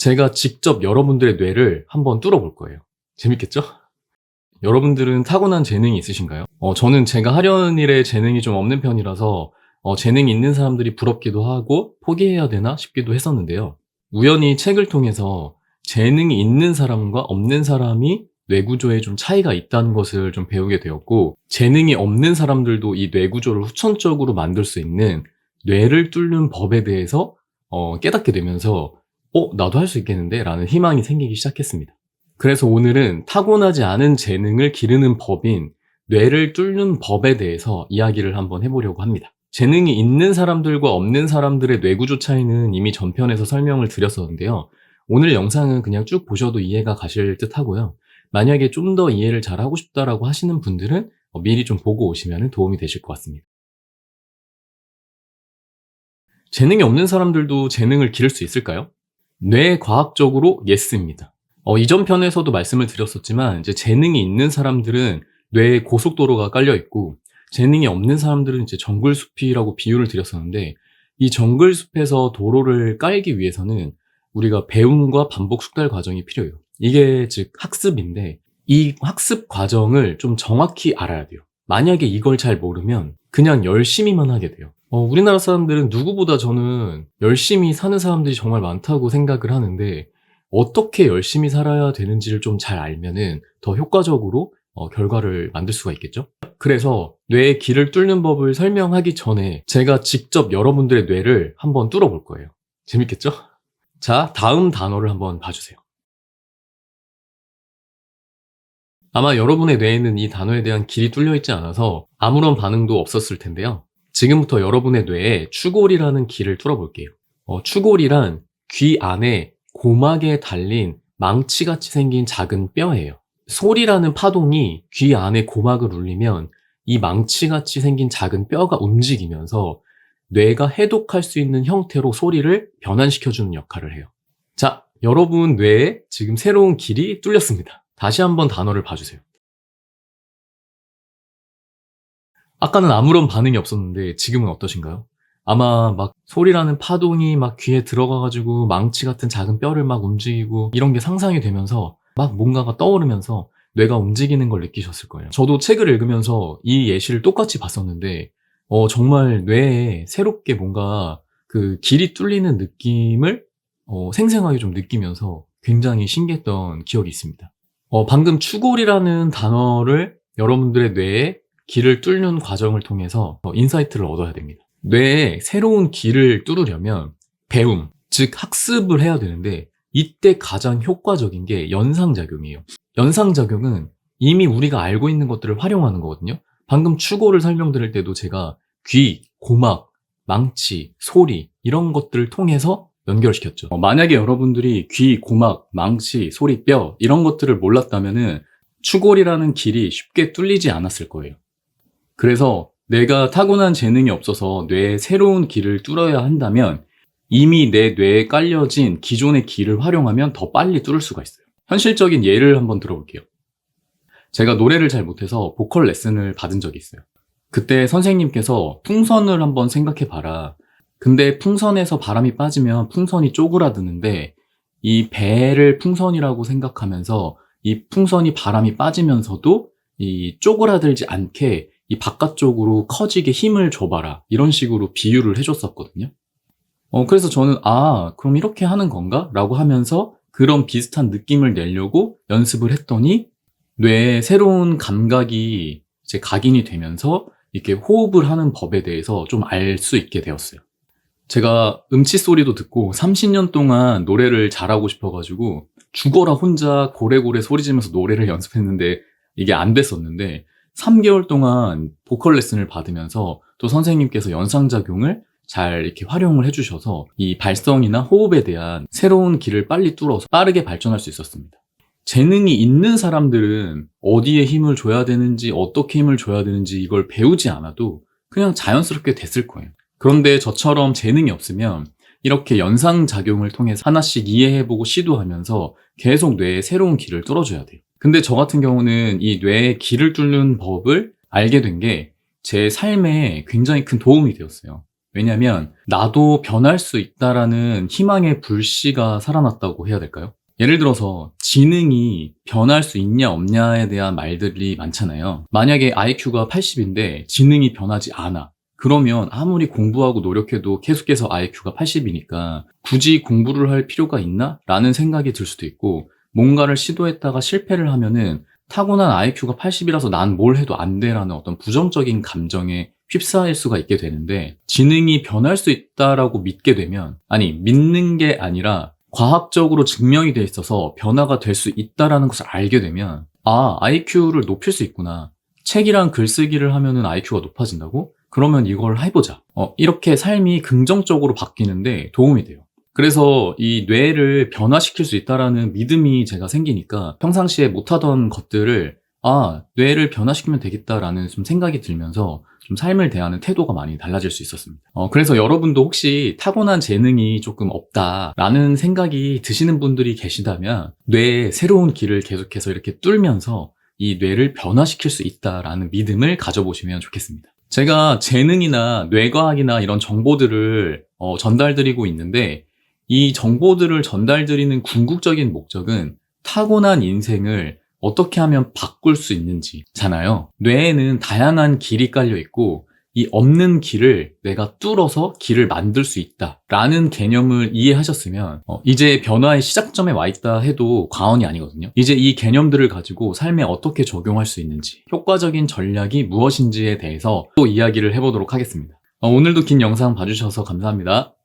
제가 직접 여러분들의 뇌를 한번 뚫어볼 거예요. 재밌겠죠? 여러분들은 타고난 재능이 있으신가요? 저는 제가 하려는 일에 재능이 좀 없는 편이라서 재능이 있는 사람들이 부럽기도 하고 포기해야 되나 싶기도 했었는데요. 우연히 책을 통해서 재능이 있는 사람과 없는 사람이 뇌구조에 좀 차이가 있다는 것을 좀 배우게 되었고, 재능이 없는 사람들도 이 뇌구조를 후천적으로 만들 수 있는 뇌를 뚫는 법에 대해서 깨닫게 되면서 나도 할 수 있겠는데? 라는 희망이 생기기 시작했습니다. 그래서 오늘은 타고나지 않은 재능을 기르는 법인 뇌를 뚫는 법에 대해서 이야기를 한번 해보려고 합니다. 재능이 있는 사람들과 없는 사람들의 뇌구조 차이는 이미 전편에서 설명을 드렸었는데요. 오늘 영상은 그냥 쭉 보셔도 이해가 가실 듯 하고요. 만약에 좀 더 이해를 잘 하고 싶다라고 하시는 분들은 미리 좀 보고 오시면 도움이 되실 것 같습니다. 재능이 없는 사람들도 재능을 기를 수 있을까요? 뇌과학적으로 예스입니다. 이전 편에서도 말씀을 드렸었지만 이제 재능이 있는 사람들은 뇌에 고속도로가 깔려 있고, 재능이 없는 사람들은 이제 정글숲이라고 비유를 드렸었는데, 이 정글숲에서 도로를 깔기 위해서는 우리가 배움과 반복 숙달 과정이 필요해요. 이게 즉 학습인데, 이 학습 과정을 좀 정확히 알아야 돼요. 만약에 이걸 잘 모르면 그냥 열심히만 하게 돼요. 우리나라 사람들은 누구보다 저는 열심히 사는 사람들이 정말 많다고 생각을 하는데, 어떻게 열심히 살아야 되는지를 좀 잘 알면은 더 효과적으로 결과를 만들 수가 있겠죠? 그래서 뇌의 길을 뚫는 법을 설명하기 전에 제가 직접 여러분들의 뇌를 한번 뚫어볼 거예요. 재밌겠죠? 자, 다음 단어를 한번 봐주세요. 아마 여러분의 뇌에는 이 단어에 대한 길이 뚫려 있지 않아서 아무런 반응도 없었을 텐데요. 지금부터 여러분의 뇌에 추골이라는 길을 뚫어볼게요. 추골이란 귀 안에 고막에 달린 망치같이 생긴 작은 뼈예요. 소리라는 파동이 귀 안에 고막을 울리면 이 망치같이 생긴 작은 뼈가 움직이면서 뇌가 해독할 수 있는 형태로 소리를 변환시켜주는 역할을 해요. 자, 여러분 뇌에 지금 새로운 길이 뚫렸습니다. 다시 한번 단어를 봐주세요. 아까는 아무런 반응이 없었는데 지금은 어떠신가요? 아마 막 소리라는 파동이 막 귀에 들어가가지고 망치 같은 작은 뼈를 막 움직이고 이런 게 상상이 되면서 막 뭔가가 떠오르면서 뇌가 움직이는 걸 느끼셨을 거예요. 저도 책을 읽으면서 이 예시를 똑같이 봤었는데 정말 뇌에 새롭게 뭔가 그 길이 뚫리는 느낌을 생생하게 좀 느끼면서 굉장히 신기했던 기억이 있습니다. 방금 추골이라는 단어를 여러분들의 뇌에 길을 뚫는 과정을 통해서 인사이트를 얻어야 됩니다. 뇌에 새로운 길을 뚫으려면 배움, 즉 학습을 해야 되는데, 이때 가장 효과적인 게 연상작용이에요. 연상작용은 이미 우리가 알고 있는 것들을 활용하는 거거든요. 방금 추골을 설명드릴 때도 제가 귀, 고막, 망치, 소리 이런 것들을 통해서 연결시켰죠. 만약에 여러분들이 귀, 고막, 망치, 소리, 뼈 이런 것들을 몰랐다면은 추골이라는 길이 쉽게 뚫리지 않았을 거예요. 그래서 내가 타고난 재능이 없어서 뇌에 새로운 길을 뚫어야 한다면 이미 내 뇌에 깔려진 기존의 길을 활용하면 더 빨리 뚫을 수가 있어요. 현실적인 예를 한번 들어볼게요. 제가 노래를 잘 못해서 보컬 레슨을 받은 적이 있어요. 그때 선생님께서 풍선을 한번 생각해 봐라. 근데 풍선에서 바람이 빠지면 풍선이 쪼그라드는데, 이 배를 풍선이라고 생각하면서 이 풍선이 바람이 빠지면서도 이 쪼그라들지 않게 이 바깥쪽으로 커지게 힘을 줘봐라. 이런 식으로 비유를 해줬었거든요. 그래서 저는 그럼 이렇게 하는 건가? 라고 하면서 그런 비슷한 느낌을 내려고 연습을 했더니 뇌에 새로운 감각이 이제 각인이 되면서 이렇게 호흡을 하는 법에 대해서 좀 알 수 있게 되었어요. 제가 음치 소리도 듣고 30년 동안 노래를 잘하고 싶어가지고 죽어라 혼자 고래고래 소리 지면서 노래를 연습했는데 이게 안 됐었는데, 3개월 동안 보컬 레슨을 받으면서 또 선생님께서 연상작용을 잘 이렇게 활용을 해주셔서 이 발성이나 호흡에 대한 새로운 길을 빨리 뚫어서 빠르게 발전할 수 있었습니다. 재능이 있는 사람들은 어디에 힘을 줘야 되는지, 어떻게 힘을 줘야 되는지 이걸 배우지 않아도 그냥 자연스럽게 됐을 거예요. 그런데 저처럼 재능이 없으면 이렇게 연상작용을 통해서 하나씩 이해해보고 시도하면서 계속 뇌에 새로운 길을 뚫어줘야 돼요. 근데 저 같은 경우는 이 뇌의 길을 뚫는 법을 알게 된 게 제 삶에 굉장히 큰 도움이 되었어요. 왜냐면 나도 변할 수 있다라는 희망의 불씨가 살아났다고 해야 될까요? 예를 들어서 지능이 변할 수 있냐 없냐에 대한 말들이 많잖아요. 만약에 IQ가 80인데 지능이 변하지 않아. 그러면 아무리 공부하고 노력해도 계속해서 IQ가 80이니까 굳이 공부를 할 필요가 있나? 라는 생각이 들 수도 있고, 뭔가를 시도했다가 실패를 하면은 타고난 IQ가 80이라서 난 뭘 해도 안 돼라는 어떤 부정적인 감정에 휩싸일 수가 있게 되는데, 지능이 변할 수 있다라고 믿게 되면, 아니 믿는 게 아니라 과학적으로 증명이 돼 있어서 변화가 될 수 있다라는 것을 알게 되면, 아, IQ를 높일 수 있구나. 책이랑 글쓰기를 하면은 IQ가 높아진다고? 그러면 이걸 해보자. 이렇게 삶이 긍정적으로 바뀌는데 도움이 돼요. 그래서 이 뇌를 변화시킬 수 있다라는 믿음이 제가 생기니까 평상시에 못하던 것들을 뇌를 변화시키면 되겠다라는 좀 생각이 들면서 좀 삶을 대하는 태도가 많이 달라질 수 있었습니다. 그래서 여러분도 혹시 타고난 재능이 조금 없다라는 생각이 드시는 분들이 계시다면 뇌의 새로운 길을 계속해서 이렇게 뚫면서 이 뇌를 변화시킬 수 있다라는 믿음을 가져보시면 좋겠습니다. 제가 재능이나 뇌과학이나 이런 정보들을 전달드리고 있는데, 이 정보들을 전달드리는 궁극적인 목적은 타고난 인생을 어떻게 하면 바꿀 수 있는지잖아요. 뇌에는 다양한 길이 깔려 있고 이 없는 길을 내가 뚫어서 길을 만들 수 있다라는 개념을 이해하셨으면 이제 변화의 시작점에 와 있다 해도 과언이 아니거든요. 이제 이 개념들을 가지고 삶에 어떻게 적용할 수 있는지, 효과적인 전략이 무엇인지에 대해서 또 이야기를 해보도록 하겠습니다. 오늘도 긴 영상 봐주셔서 감사합니다.